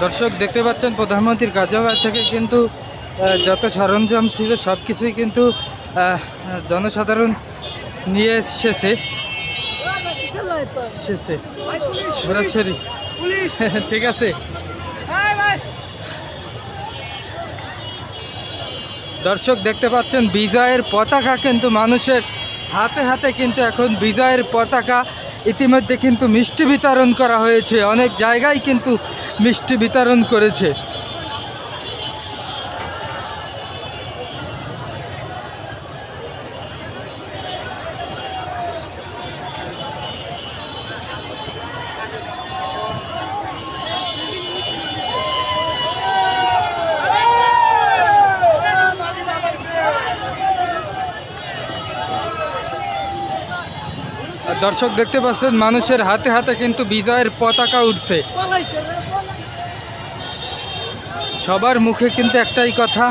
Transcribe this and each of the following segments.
দর্শক দেখতে পাচ্ছেন প্রধানমন্ত্রীর কার্যালয় থেকে কিন্তু যত সরঞ্জাম ছিল সব কিছুই কিন্তু জনসাধারণ নিয়ে এসেছে সরাসরি। ঠিক আছে, দর্শক দেখতে পাচ্ছেন বিজয়ের পতাকা কিন্তু মানুষের হাতে হাতে কিন্তু এখন বিজয়ের পতাকা। ইতিমধ্যে কিন্তু মিষ্টি বিতরণ করা হয়েছে, অনেক জায়গায় কিন্তু মিষ্টি বিতরণ করেছে। দর্শক দেখতে পাচ্ছেন মানুষের হাতে হাতে কিন্তু বিজয়ের পতাকা উঠছে। সবার মুখে কিন্তু একটাই কথা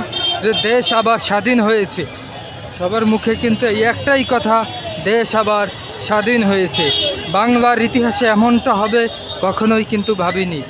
যে দেশ আবার স্বাধীন হয়েছে। সবার মুখে কিন্তু এই একটাই কথা, দেশ আবার স্বাধীন হয়েছে। বাংলার ইতিহাসে এমনটা হবে কখনোই কিন্তু ভাবিনি।